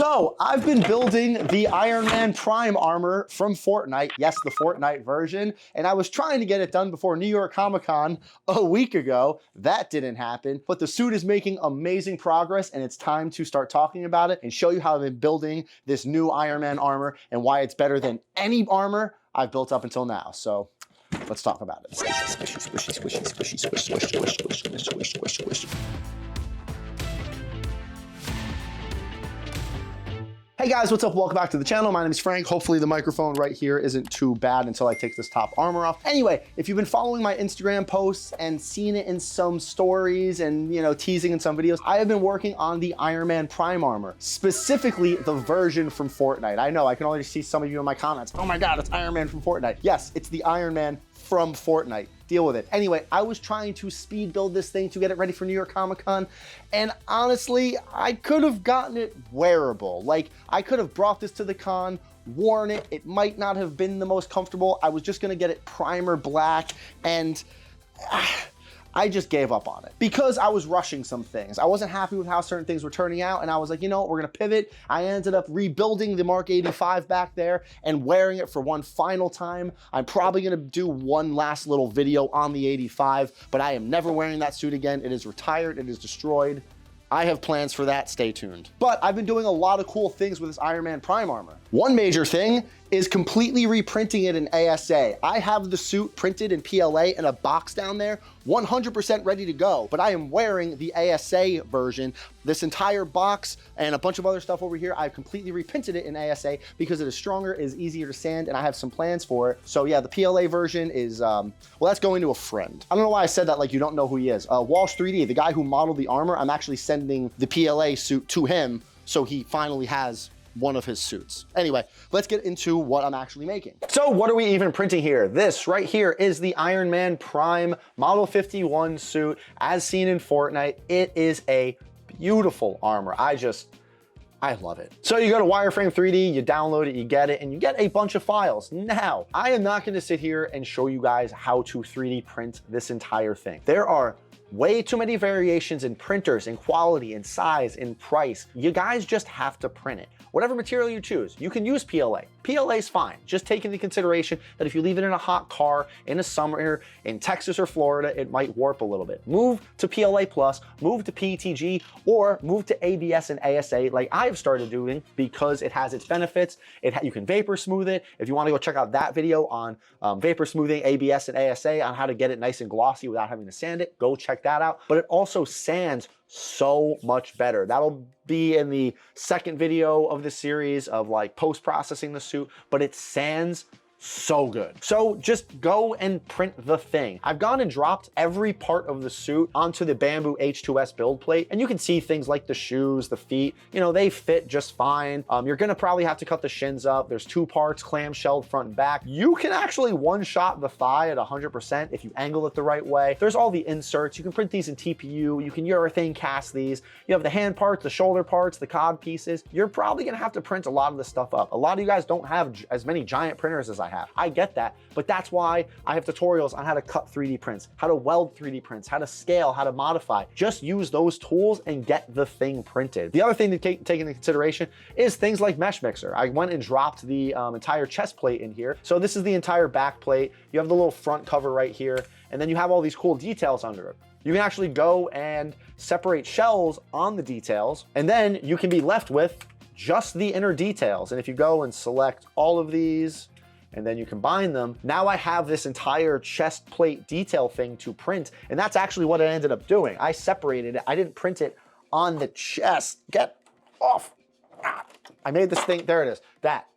So I've been building the Iron Man Prime armor from Fortnite. Yes, the Fortnite version. And I was trying to get it done before New York Comic Con a week ago. That didn't happen, but the suit is making amazing progress and it's time to start talking about it and show you how I've been building this new Iron Man armor and why it's better than any armor I've built up until now. So let's talk about it. Hey guys, what's up? Welcome back to the channel. My name is Frank. Hopefully the microphone right here isn't too bad until I take this top armor off. Anyway, if you've been following my Instagram posts and seen it in some stories and, you know, teasing in some videos, I have been working on the Iron Man Prime armor, specifically the version from Fortnite. I know, I can already see some of you in my comments. Oh my God, it's Iron Man from Fortnite. Yes, it's the Iron Man from Fortnite. Deal with it. Anyway, I was trying to speed build this thing to get it ready for New York Comic Con, and honestly, I could have gotten it wearable. Like, I could have brought this to the con, worn it. It might not have been the most comfortable. I was just gonna get it primer black, and I just gave up on it because I was rushing some things. I wasn't happy with how certain things were turning out, and I was like, you know what, we're gonna pivot. I ended up rebuilding the Mark 85 back there and wearing it for one final time. I'm probably gonna do one last little video on the 85, but I am never wearing that suit again. It is retired, it is destroyed. I have plans for that, stay tuned. But I've been doing a lot of cool things with this Iron Man Prime armor. One major thing is completely reprinting it in ASA. I have the suit printed in PLA in a box down there, 100% ready to go, but I am wearing the ASA version. This entire box and a bunch of other stuff over here, I've completely reprinted it in ASA because it is stronger, it is easier to sand, and I have some plans for it. So yeah, the PLA version is, well, that's going to a friend. I don't know why I said that like you don't know who he is. Walsh 3D, the guy who modeled the armor, I'm actually sending the PLA suit to him so he finally has one of his suits. Anyway, let's get into what I'm actually making. So what are we even printing here? This right here is the Iron Man Prime Model 51 suit as seen in Fortnite. It is a beautiful armor. I love it. So you go to Wireframe 3D, you download it, you get it, and you get a bunch of files. Now, I am not gonna sit here and show you guys how to 3D print this entire thing. There are way too many variations in printers, in quality, in size, in price. You guys just have to print it. Whatever material you choose, you can use PLA. PLA is fine. Just take into consideration that if you leave it in a hot car in the summer in Texas or Florida, it might warp a little bit. Move to PLA Plus, move to PETG, or move to ABS and ASA like I've started doing because it has its benefits. You can vapor smooth it. If you want to go check out that video on vapor smoothing ABS and ASA on how to get it nice and glossy without having to sand it, go check that out. But it also sands so much better. That'll be in the second video of the series of like post-processing the suit, but it sands so good. So just go and print the thing. I've gone and dropped every part of the suit onto the Bambu H2S build plate, and you can see things like the shoes, the feet, you know, they fit just fine. You're gonna probably have to cut the shins up. There's two parts, clamshelled front and back. You can actually one-shot the thigh at 100% if you angle it the right way. There's all the inserts. You can print these in TPU. You can urethane cast these. You have the hand parts, the shoulder parts, the cod pieces. You're probably gonna have to print a lot of this stuff up. A lot of you guys don't have as many giant printers as I have. I get that, but that's why I have tutorials on how to cut 3D prints, how to weld 3D prints, how to scale, how to modify. Just use those tools and get the thing printed. The other thing to take into consideration is things like Mesh Mixer. I went and dropped the entire chest plate in here. So this is the entire back plate. You have the little front cover right here, and then you have all these cool details under it. You can actually go and separate shells on the details, and then you can be left with just the inner details. And if you go and select all of these, and then you combine them, now I have this entire chest plate detail thing to print, and that's actually what I ended up doing. I separated it, I didn't print it on the chest. Get off. I made this thing, there it is, that.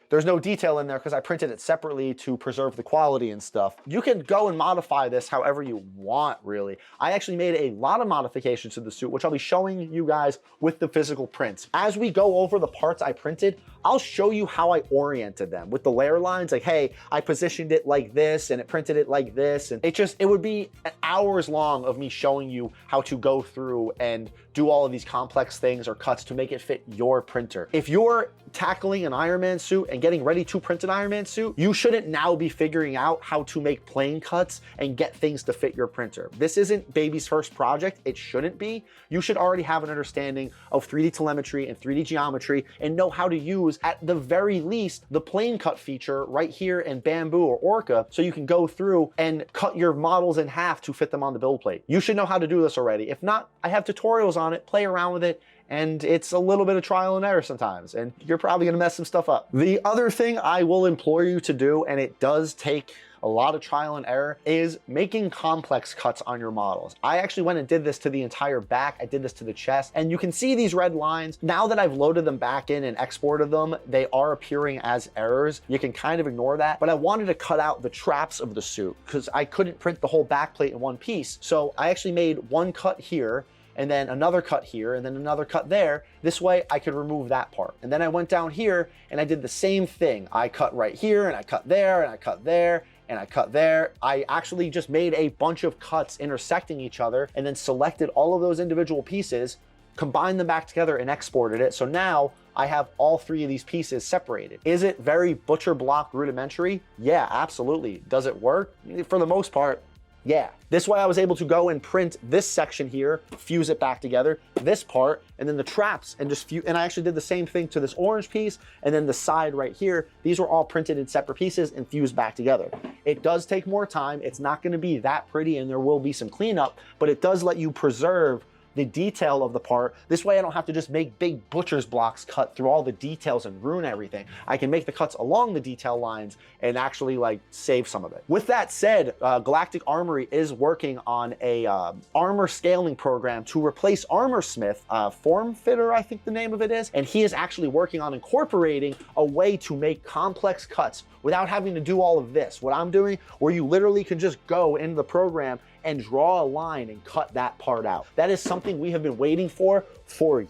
There's no detail in there because I printed it separately to preserve the quality and stuff. You can go and modify this however you want, really. I actually made a lot of modifications to the suit, which I'll be showing you guys with the physical prints. As we go over the parts I printed, I'll show you how I oriented them with the layer lines. Like, hey, I positioned it like this and it printed it like this. And it would be hours long of me showing you how to go through and do all of these complex things or cuts to make it fit your printer. If you're tackling an Ironman suit and getting ready to print an Ironman suit, you shouldn't now be figuring out how to make plane cuts and get things to fit your printer. This isn't baby's first project. It shouldn't be. You should already have an understanding of 3D telemetry and 3D geometry and know how to use, at the very least, the plane cut feature right here in Bambu or Orca, so you can go through and cut your models in half to fit them on the build plate. You should know how to do this already. If not, I have tutorials on it. Play around with it. And it's a little bit of trial and error sometimes, and you're probably gonna mess some stuff up. The other thing I will implore you to do, and it does take a lot of trial and error, is making complex cuts on your models. I actually went and did this to the entire back. I did this to the chest, and you can see these red lines. Now that I've loaded them back in and exported them, they are appearing as errors. You can kind of ignore that, but I wanted to cut out the traps of the suit because I couldn't print the whole back plate in one piece. So I actually made one cut here, and then another cut here, and then another cut there. This way I could remove that part. And then I went down here and I did the same thing. I cut right here, and I cut there, and I cut there, and I cut there. I actually just made a bunch of cuts intersecting each other and then selected all of those individual pieces, combined them back together and exported it. So now I have all three of these pieces separated. Is it very butcher block rudimentary? Yeah, absolutely. Does it work? For the most part, yeah. This way I was able to go and print this section here, fuse it back together, this part, and then the traps, and just fuse. And I actually did the same thing to this orange piece, and then the side right here. These were all printed in separate pieces and fused back together. It does take more time. It's not gonna be that pretty, and there will be some cleanup, but it does let you preserve the detail of the part. This way I don't have to just make big butcher's blocks cut through all the details and ruin everything. I can make the cuts along the detail lines and actually like save some of it. With that said, Galactic Armory is working on a armor scaling program to replace ArmorSmith, Form Fitter, I think the name of it is, and he is actually working on incorporating a way to make complex cuts without having to do all of this. What I'm doing, where you literally can just go into the program and draw a line and cut that part out. That is something we have been waiting for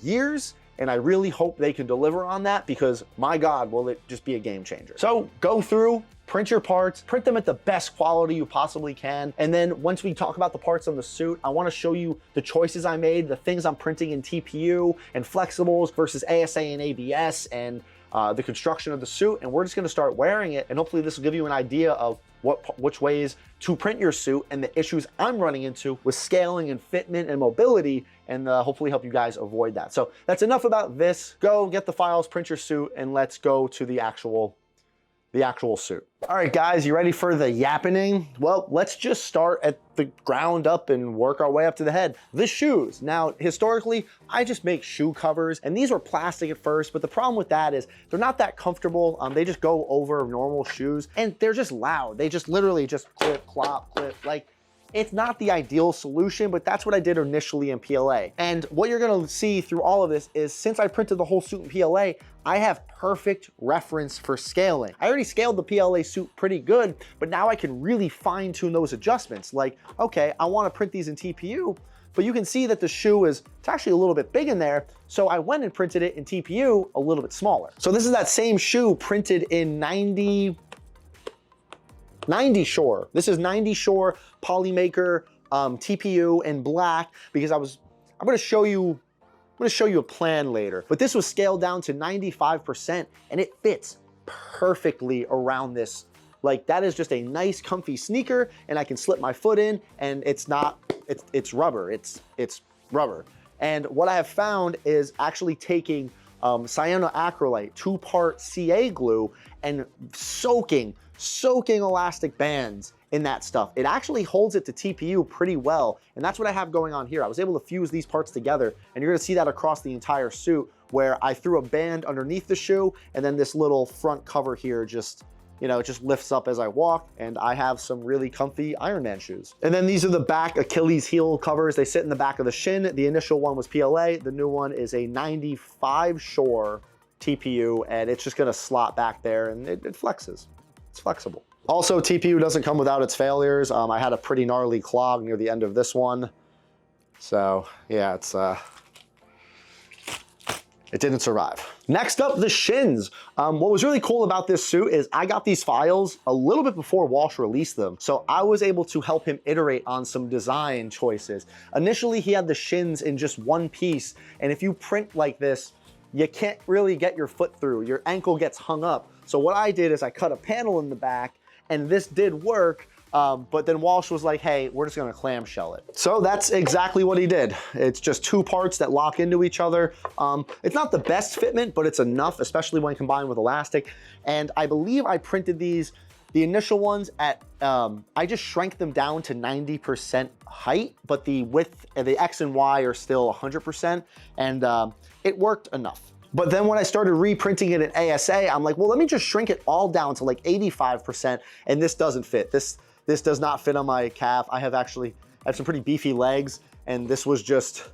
years, and I really hope they can deliver on that, because my God, will it just be a game changer. So go through, print your parts, print them at the best quality you possibly can. And then once we talk about the parts on the suit, I wanna show you the choices I made, the things I'm printing in TPU and flexibles versus ASA and ABS, and the construction of the suit. And we're just gonna start wearing it, and hopefully this will give you an idea of which ways to print your suit and the issues I'm running into with scaling and fitment and mobility, and hopefully help you guys avoid that. So that's enough about this. Go get the files, print your suit, and let's go to the actual suit. All right, guys, you ready for the yappening? Well, let's just start at the ground up and work our way up to the head. The shoes. Now, historically, I just make shoe covers, and these were plastic at first, but the problem with that is they're not that comfortable. They just go over normal shoes, and they're just loud. They just literally just clip, clop, clip, like, it's not the ideal solution, but that's what I did initially in PLA. And what you're gonna see through all of this is, since I printed the whole suit in PLA, I have perfect reference for scaling. I already scaled the PLA suit pretty good, but now I can really fine tune those adjustments. Like, okay, I wanna print these in TPU, but you can see that the shoe it's actually a little bit big in there. So I went and printed it in TPU a little bit smaller. So this is that same shoe printed in 90 Shore. This is 90 Shore Polymaker TPU in black, because I'm gonna show you a plan later, but this was scaled down to 95% and it fits perfectly around this. Like, that is just a nice comfy sneaker, and I can slip my foot in, and it's rubber, it's rubber. And what I have found is actually taking cyanoacrylate 2-part CA glue and soaking elastic bands in that stuff. It actually holds it to TPU pretty well, and that's what I have going on here. I was able to fuse these parts together, and you're gonna see that across the entire suit, where I threw a band underneath the shoe, and then this little front cover here just, you know, it just lifts up as I walk, and I have some really comfy Ironman shoes. And then these are the back Achilles heel covers. They sit in the back of the shin. The initial one was PLA. The new one is a 95 Shore TPU, and it's just gonna slot back there, and it flexes. It's flexible. Also, TPU doesn't come without its failures. I had a pretty gnarly clog near the end of this one. So yeah, it's it didn't survive. Next up, the shins. What was really cool about this suit is I got these files a little bit before Walsh released them. So I was able to help him iterate on some design choices. Initially, he had the shins in just one piece. And if you print like this, you can't really get your foot through. Your ankle gets hung up. So what I did is I cut a panel in the back, and this did work. But then Walsh was like, hey, we're just gonna clamshell it. So that's exactly what he did. It's just two parts that lock into each other. It's not the best fitment, but it's enough, especially when combined with elastic. And I believe I printed these, the initial ones at, I just shrank them down to 90% height, but the width, the X and Y are still 100%, and it worked enough. But then when I started reprinting it in ASA, I'm like, well, let me just shrink it all down to like 85%, and this doesn't fit. This does not fit on my calf. I have some pretty beefy legs, and this was just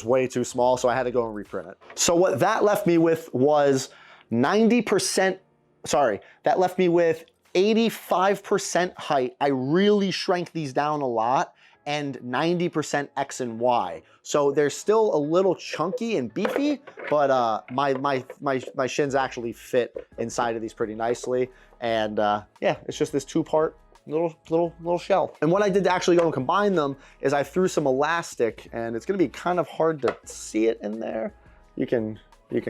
way too small, so I had to go and reprint it. So what that left me with was 90%, sorry, that left me with 85% height. I really shrank these down a lot, and 90% X and Y. So they're still a little chunky and beefy, but my shins actually fit inside of these pretty nicely. And yeah, it's just this two-part little shell. And what I did to actually go and combine them is I threw some elastic, and it's gonna be kind of hard to see it in there. You can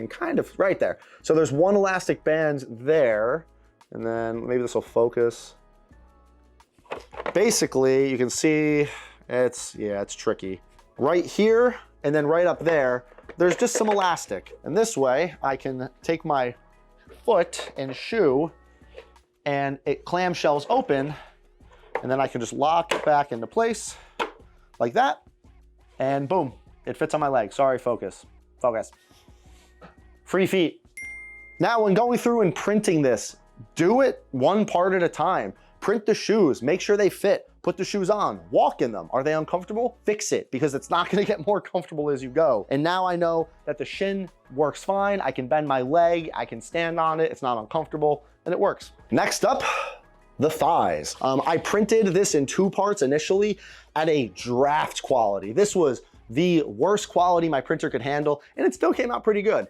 kind of, right there. So there's one elastic band there, and then maybe this will focus. Basically, you can see it's tricky. Right here, and then right up there, there's just some elastic. And this way, I can take my foot and shoe, and it clamshells open, and then I can just lock it back into place like that, and boom, it fits on my leg. Sorry, focus. Free feet. Now, when going through and printing this, do it one part at a time. Print the shoes, make sure they fit, put the shoes on, walk in them. Are they uncomfortable? Fix it, because it's not gonna get more comfortable as you go. And now I know that the shin works fine. I can bend my leg, I can stand on it, it's not uncomfortable, and it works. Next up, the thighs. I printed this in two parts initially at a draft quality. This was the worst quality my printer could handle, and it still came out pretty good.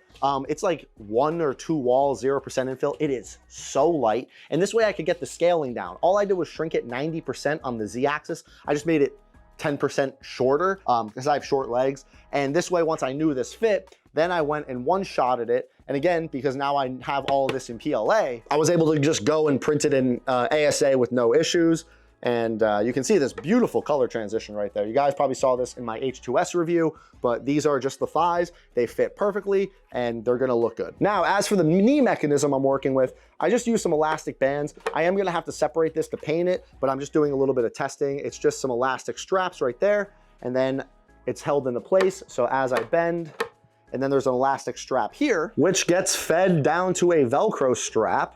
It's like 1 or 2 walls, 0% infill. It is so light, and this way I could get the scaling down. All I did was shrink it 90% on the Z-axis. I just made it 10% shorter because I have short legs, and this way, once I knew this fit, then I went and one-shotted it. And again, because now I have all of this in PLA, I was able to just go and print it in ASA with no issues. And you can see this beautiful color transition right there. You guys probably saw this in my H2S review, but these are just the thighs. They fit perfectly, and they're gonna look good. Now, as for the knee mechanism I'm working with, I just used some elastic bands. I am gonna have to separate this to paint it, but I'm just doing a little bit of testing. It's just some elastic straps right there, and then it's held into place. So as I bend, and then there's an elastic strap here, which gets fed down to a Velcro strap.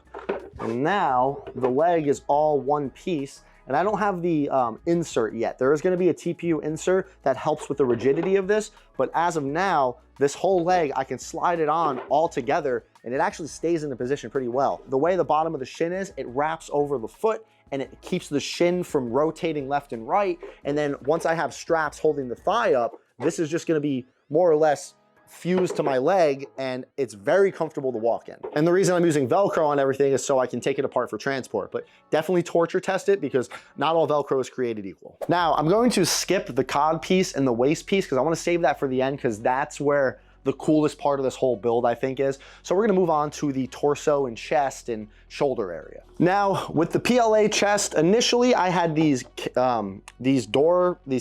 And now the leg is all one piece. And I don't have the insert yet. There is gonna be a TPU insert that helps with the rigidity of this, but as of now, this whole leg, I can slide it on all together, and it actually stays in the position pretty well. The way the bottom of the shin is, it wraps over the foot, and it keeps the shin from rotating left and right. And then once I have straps holding the thigh up, this is just gonna be more or less fused to my leg, and it's very comfortable to walk in. And the reason I'm using Velcro on everything is so I can take it apart for transport, but definitely torture test it because not all Velcro is created equal. Now, I'm going to skip the cod piece and the waist piece because I want to save that for the end, because that's where the coolest part of this whole build, I think, is. So we're gonna move on to the torso and chest and shoulder area. Now, with the PLA chest, initially I had these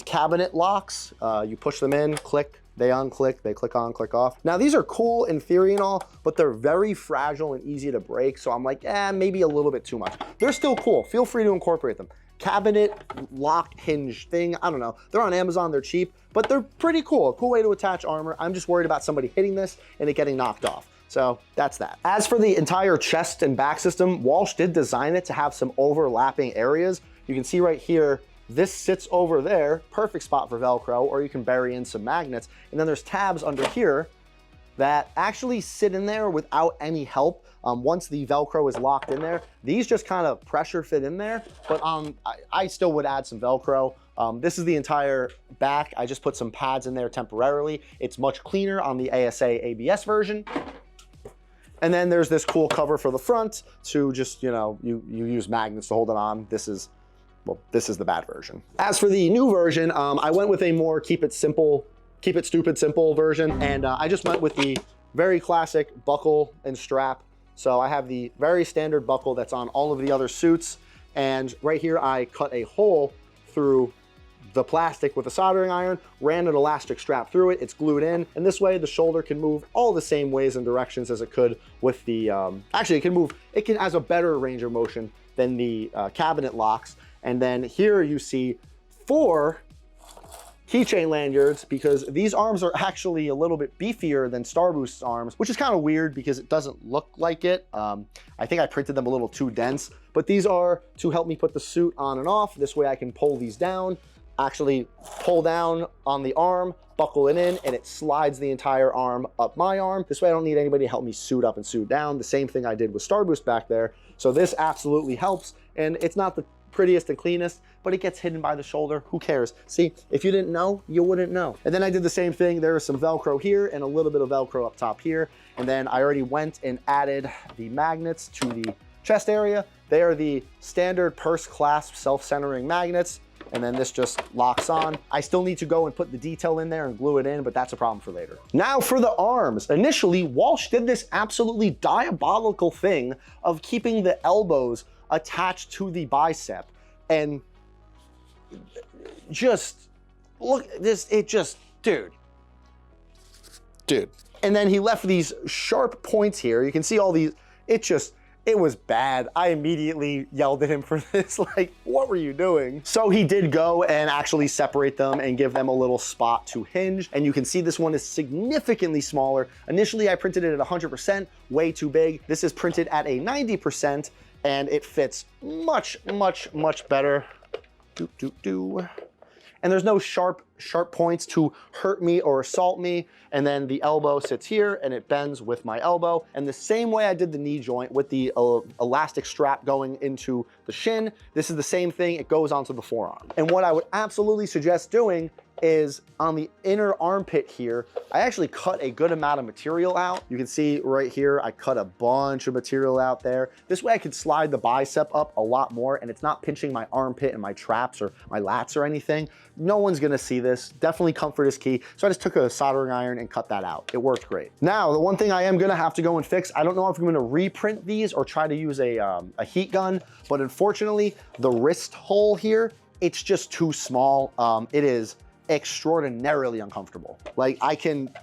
cabinet locks. You push them in, click, they unclick, they click on, click off. Now these are cool in theory and all, but they're very fragile and easy to break. So I'm like, maybe a little bit too much. They're still cool, feel free to incorporate them. Cabinet lock hinge thing, I don't know. They're on Amazon, they're cheap, but they're pretty cool. A cool way to attach armor. I'm just worried about somebody hitting this and it getting knocked off. So that's that. As for the entire chest and back system, Walsh did design it to have some overlapping areas. You can see right here, this sits over there, perfect spot for Velcro, or you can bury in some magnets. And then there's tabs under here that actually sit in there without any help. Once the Velcro is locked in there, these just kind of pressure fit in there, but I still would add some Velcro. This is the entire back. I just put some pads in there temporarily. It's much cleaner on the ASA ABS version. And then there's this cool cover for the front to just, you know, you use magnets to hold it on. This is the bad version. As for the new version, I went with a more keep it stupid simple version. And I just went with the very classic buckle and strap. So I have the very standard buckle that's on all of the other suits. And right here, I cut a hole through the plastic with a soldering iron, ran an elastic strap through it, it's glued in, and this way the shoulder can move all the same ways and directions as it could with the, actually it has a better range of motion than the cabinet locks. And then here you see 4 keychain lanyards, because these arms are actually a little bit beefier than Starboost's arms, which is kind of weird because it doesn't look like it. I think I printed them a little too dense, but these are to help me put the suit on and off. This way I can pull these down, actually pull down on the arm, buckle it in, and it slides the entire arm up my arm. This way I don't need anybody to help me suit up and suit down. The same thing I did with Starboost back there. So this absolutely helps, and it's not the prettiest and cleanest, but it gets hidden by the shoulder. Who cares? See, if you didn't know, you wouldn't know. And then I did the same thing. There is some Velcro here and a little bit of Velcro up top here. And then I already went and added the magnets to the chest area. They are the standard purse clasp self-centering magnets. And then this just locks on. I still need to go and put the detail in there and glue it in, but that's a problem for later. Now for the arms. Initially, Walsh did this absolutely diabolical thing of keeping the elbows attached to the bicep. And just, look, dude. And then he left these sharp points here. You can see all these, it was bad. I immediately yelled at him for this, like, what were you doing? So he did go and actually separate them and give them a little spot to hinge. And you can see this one is significantly smaller. Initially, I printed it at 100%, way too big. This is printed at a 90%, and it fits much, much, much better. And there's no sharp points to hurt me or assault me. And then the elbow sits here and it bends with my elbow. And the same way I did the knee joint with the elastic strap going into the shin, this is the same thing. It goes onto the forearm. And what I would absolutely suggest doing is on the inner armpit here, I actually cut a good amount of material out. You can see right here, I cut a bunch of material out there. This way I could slide the bicep up a lot more and it's not pinching my armpit and my traps or my lats or anything. No one's gonna see this. Definitely comfort is key. So I just took a soldering iron and cut that out. It worked great. Now, the one thing I am gonna have to go and fix, I don't know if I'm gonna reprint these or try to use a heat gun, but unfortunately, the wrist hole here, it's just too small. It is extraordinarily uncomfortable. Like, I can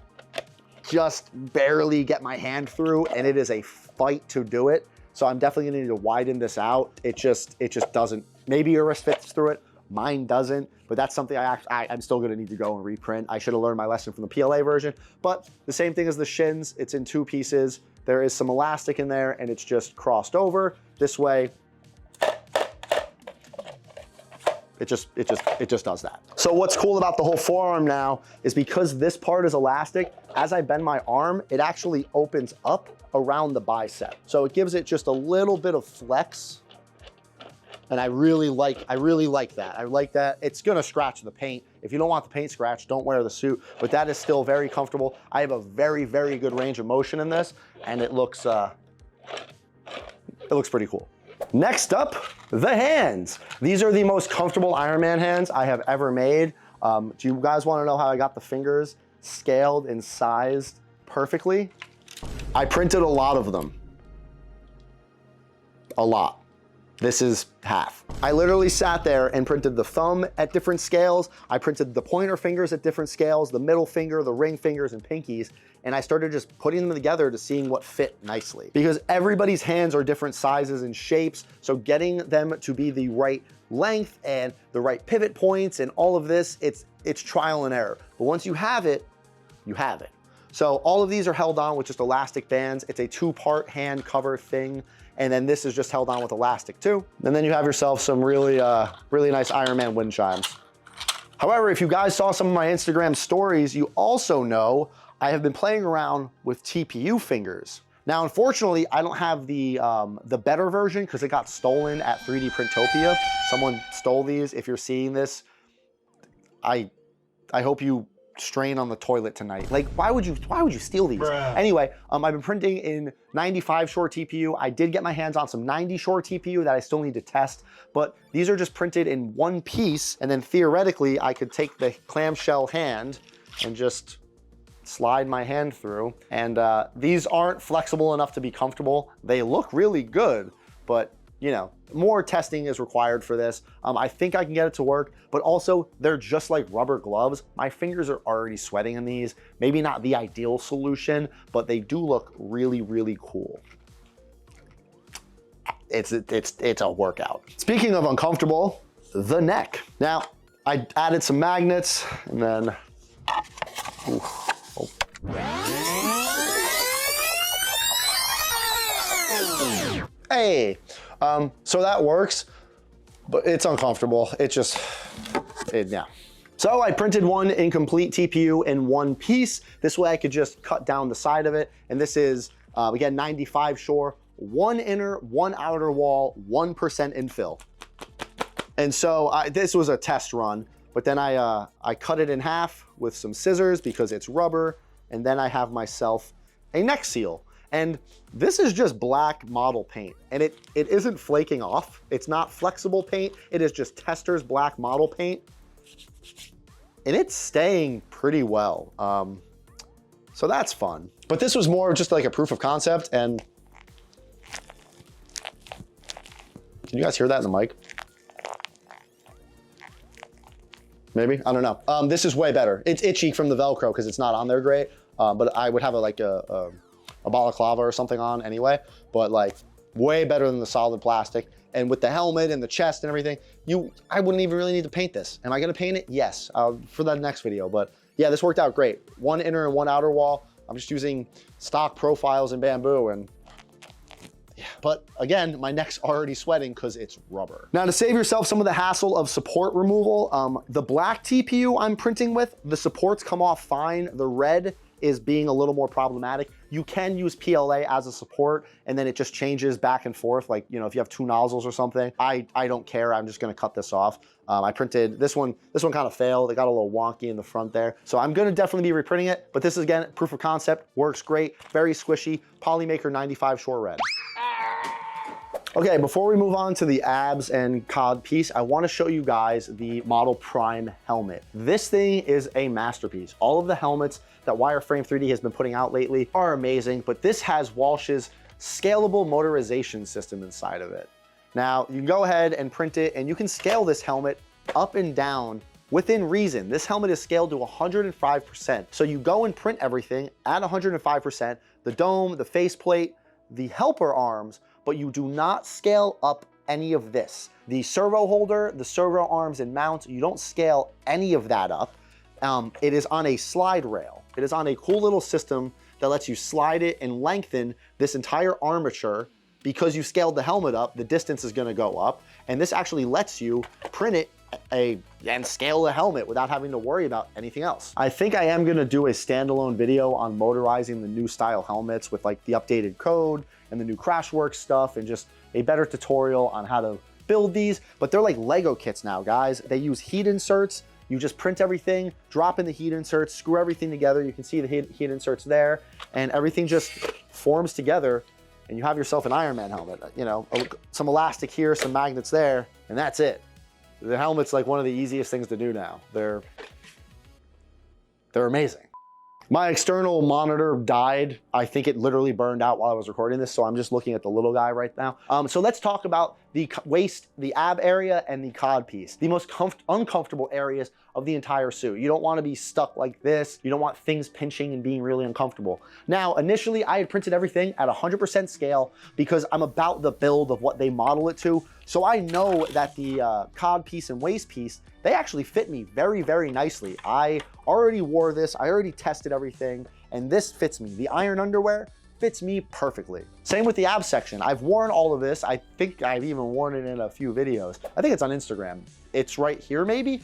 just barely get my hand through and it is a fight to do it. So I'm definitely gonna need to widen this out. It just doesn't, maybe your wrist fits through it, mine doesn't, but that's something I'm still gonna need to go and reprint. I should have learned my lesson from the PLA version, but the same thing as the shins, it's in 2 pieces. There is some elastic in there and it's just crossed over. This way, it just does that. So what's cool about the whole forearm now is because this part is elastic, as I bend my arm, it actually opens up around the bicep. So it gives it just a little bit of flex. And I really like that. I like that. It's gonna scratch the paint. If you don't want the paint scratched, don't wear the suit, but that is still very comfortable. I have a very, very good range of motion in this, and it looks pretty cool. Next up, the hands. These are the most comfortable Ironman hands I have ever made. Do you guys wanna know how I got the fingers scaled and sized perfectly? I printed a lot of them. A lot. This is half. I literally sat there and printed the thumb at different scales. I printed the pointer fingers at different scales, the middle finger, the ring fingers, and pinkies. And I started just putting them together to seeing what fit nicely. Because everybody's hands are different sizes and shapes. So getting them to be the right length and the right pivot points and all of this, it's trial and error. But once you have it, you have it. So all of these are held on with just elastic bands. It's a 2-part hand cover thing. And then this is just held on with elastic too. And then you have yourself some really nice Ironman wind chimes. However, if you guys saw some of my Instagram stories, you also know I have been playing around with TPU fingers. Now, unfortunately, I don't have the better version because it got stolen at 3D Printopia. Someone stole these. If you're seeing this, I hope you strain on the toilet tonight. Like, why would you steal these? Bruh. Anyway, I've been printing in 95 short TPU. I did get my hands on some 90 short TPU that I still need to test, but these are just printed in one piece, and then theoretically, I could take the clamshell hand and just slide my hand through. And these aren't flexible enough to be comfortable. They look really good, but you know, more testing is required for this. I think I can get it to work, but also they're just like rubber gloves. My fingers are already sweating in these. Maybe not the ideal solution, but they do look really, really cool. It's a workout. Speaking of uncomfortable, the neck. Now, I added some magnets and then, ooh, oh. Hey, so that works, but it's uncomfortable. Yeah. So I printed one incomplete TPU in one piece. This way I could just cut down the side of it. And this is, again, 95 shore, one inner, one outer wall, 1% infill. And so this was a test run, but then I cut it in half with some scissors because it's rubber. And then I have myself a neck seal. And this is just black model paint, and it isn't flaking off. It's not flexible paint. It is just Tester's black model paint, and it's staying pretty well. So that's fun. But this was more just like a proof of concept, and can you guys hear that in the mic? Maybe, I don't know. This is way better. It's itchy from the Velcro because it's not on there great, but I would have a balaclava or something on anyway, but like way better than the solid plastic. And with the helmet and the chest and everything, I wouldn't even really need to paint this. Am I gonna paint it? Yes, for the next video. But yeah, this worked out great. One inner and one outer wall. I'm just using stock profiles in Bambu, and yeah. But again, my neck's already sweating because it's rubber. Now, to save yourself some of the hassle of support removal, the black TPU I'm printing with, the supports come off fine. The red is being a little more problematic. You can use PLA as a support, and then it just changes back and forth. Like, you know, if you have two nozzles or something, I don't care. I'm just gonna cut this off. I printed this one kind of failed. It got a little wonky in the front there. So I'm gonna definitely be reprinting it, but this is, again, proof of concept, works great, very squishy, Polymaker 95 Shore Red. Okay, before we move on to the abs and cod piece, I wanna show you guys the Model Prime helmet. This thing is a masterpiece. All of the helmets that Wireframe 3D has been putting out lately are amazing, but this has Walsh's scalable motorization system inside of it. Now, you can go ahead and print it, and you can scale this helmet up and down within reason. This helmet is scaled to 105%. So you go and print everything at 105%, the dome, the faceplate, the helper arms, but you do not scale up any of this. The servo holder, the servo arms and mounts, you don't scale any of that up. It is on a slide rail. It is on a cool little system that lets you slide it and lengthen this entire armature. Because you scaled the helmet up, the distance is gonna go up. And this actually lets you print it and scale the helmet without having to worry about anything else. I think I am gonna do a standalone video on motorizing the new style helmets with like the updated code and the new Crashworks stuff and just a better tutorial on how to build these. But they're like Lego kits now, guys. They use heat inserts. You just print everything, drop in the heat inserts, screw everything together. You can see the heat inserts there, and everything just forms together, and you have yourself an Ironman helmet. You know, some elastic here, some magnets there, and that's it. The helmet's like one of the easiest things to do now. They're amazing. My external monitor died. I think it literally burned out while I was recording this, so I'm just looking at the little guy right now. So let's talk about the waist, the ab area, and the cod piece. The most uncomfortable areas of the entire suit. You don't want to be stuck like this. You don't want things pinching and being really uncomfortable. Now, initially, I had printed everything at 100% scale because I'm about the build of what they model it to. So I know that the cod piece and waist piece, they actually fit me very, very nicely. I already wore this, I already tested everything, and this fits me. The iron underwear fits me perfectly. Same with the ab section. I've worn all of this. I think I've even worn it in a few videos. I think it's on Instagram. It's right here maybe.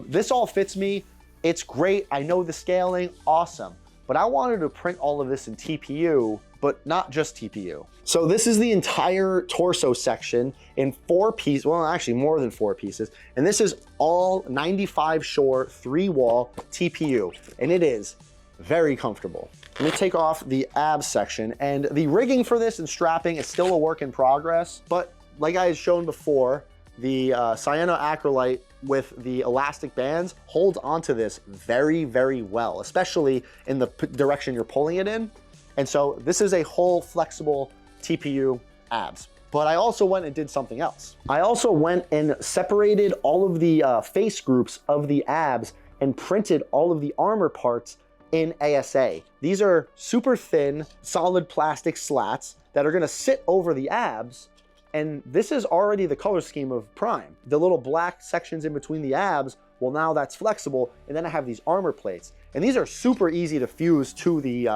This all fits me. It's great. I know the scaling, awesome. but I wanted to print all of this in TPU, but not just TPU. So this is the entire torso section in 4 pieces, well, actually more than 4 pieces. And this is all 95 short, 3-wall TPU, and it is very comfortable. Let me take off the abs section, and the rigging for this and strapping is still a work in progress, but like I had shown before, the cyanoacrylite with the elastic bands holds onto this very, very well, especially in the direction you're pulling it in. And so this is a whole flexible TPU abs. But I also went and did something else. I also went and separated all of the face groups of the abs and printed all of the armor parts in ASA. These are super thin, solid plastic slats that are gonna sit over the abs. And this is already the color scheme of Prime. The little black sections in between the abs, well, now that's flexible. And then I have these armor plates. And these are super easy to fuse to the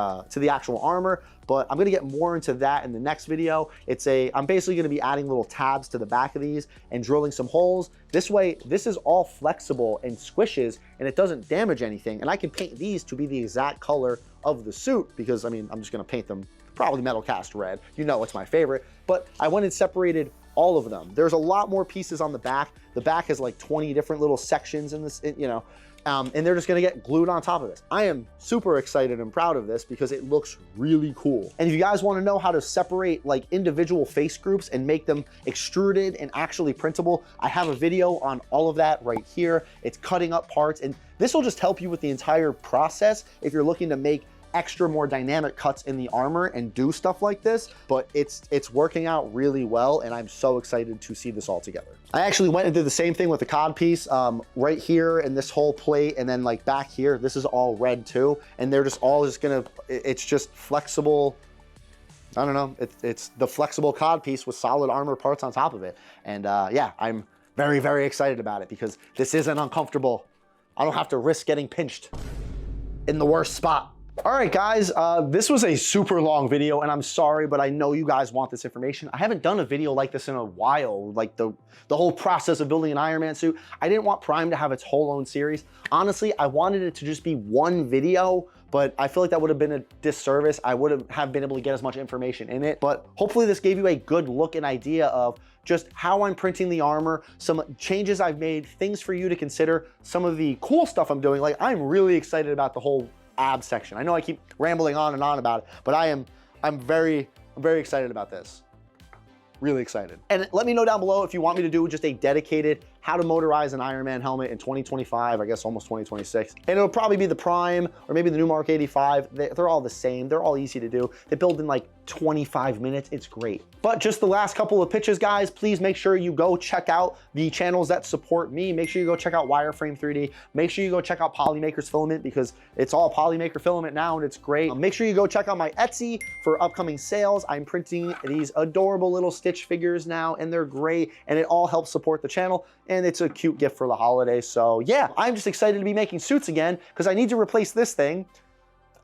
actual armor, but I'm gonna get more into that in the next video. I'm basically gonna be adding little tabs to the back of these and drilling some holes. This way, this is all flexible and squishes and it doesn't damage anything. And I can paint these to be the exact color of the suit because, I mean, I'm just gonna paint them probably metal cast red. You know it's my favorite, but I went and separated all of them. There's a lot more pieces on the back. The back has like 20 different little sections in this, you know, and they're just gonna get glued on top of this. I am super excited and proud of this because it looks really cool. And if you guys wanna know how to separate like individual face groups and make them extruded and actually printable, I have a video on all of that right here. It's cutting up parts, and this will just help you with the entire process if you're looking to make extra more dynamic cuts in the armor and do stuff like this, but it's working out really well, and I'm so excited to see this all together. I actually went and did the same thing with the cod piece right here in this whole plate, and then like back here, this is all red too, and they're just all it's just flexible. I don't know, it's the flexible cod piece with solid armor parts on top of it. And yeah, I'm very, very excited about it because this isn't uncomfortable. I don't have to risk getting pinched in the worst spot. All right, guys, this was a super long video, and I'm sorry, but I know you guys want this information. I haven't done a video like this in a while, like the whole process of building an Ironman suit. I didn't want Prime to have its whole own series. Honestly, I wanted it to just be one video, but I feel like that would have been a disservice. I wouldn't have been able to get as much information in it, but hopefully this gave you a good look and idea of just how I'm printing the armor, some changes I've made, things for you to consider, some of the cool stuff I'm doing. Like, I'm really excited about the whole ab section. I know I keep rambling on and on about it, but I'm very excited about this. Really excited. And let me know down below if you want me to do just a dedicated how to motorize an Ironman helmet in 2025, I guess almost 2026. And it'll probably be the Prime or maybe the new Mark 85. They're all the same. They're all easy to do. They build in like 25 minutes. It's great. But just the last couple of pitches, guys, please make sure you go check out the channels that support me. Make sure you go check out Wireframe 3D. Make sure you go check out Polymaker's Filament because it's all Polymaker filament now and it's great. Make sure you go check out my Etsy for upcoming sales. I'm printing these adorable little Stitch figures now and they're great and it all helps support the channel. And it's a cute gift for the holidays. So yeah, I'm just excited to be making suits again because I need to replace this thing.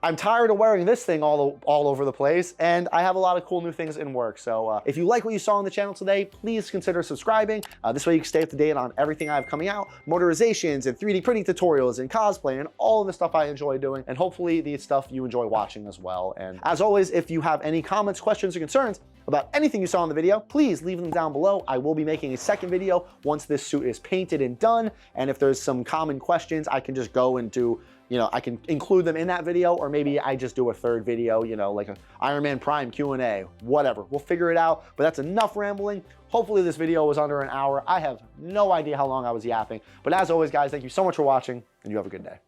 I'm tired of wearing this thing all over the place, and I have a lot of cool new things in work. So if you like what you saw on the channel today, please consider subscribing. This way you can stay up to date on everything I have coming out, motorizations and 3D printing tutorials and cosplay and all of the stuff I enjoy doing. And hopefully the stuff you enjoy watching as well. And as always, if you have any comments, questions, or concerns about anything you saw in the video, please leave them down below. I will be making a second video once this suit is painted and done. And if there's some common questions, I can just go and do, you know, I can include them in that video, or maybe I just do a third video, you know, like an Ironman Prime Q&A, whatever. We'll figure it out, but that's enough rambling. Hopefully this video was under an hour. I have no idea how long I was yapping, but as always, guys, thank you so much for watching, and you have a good day.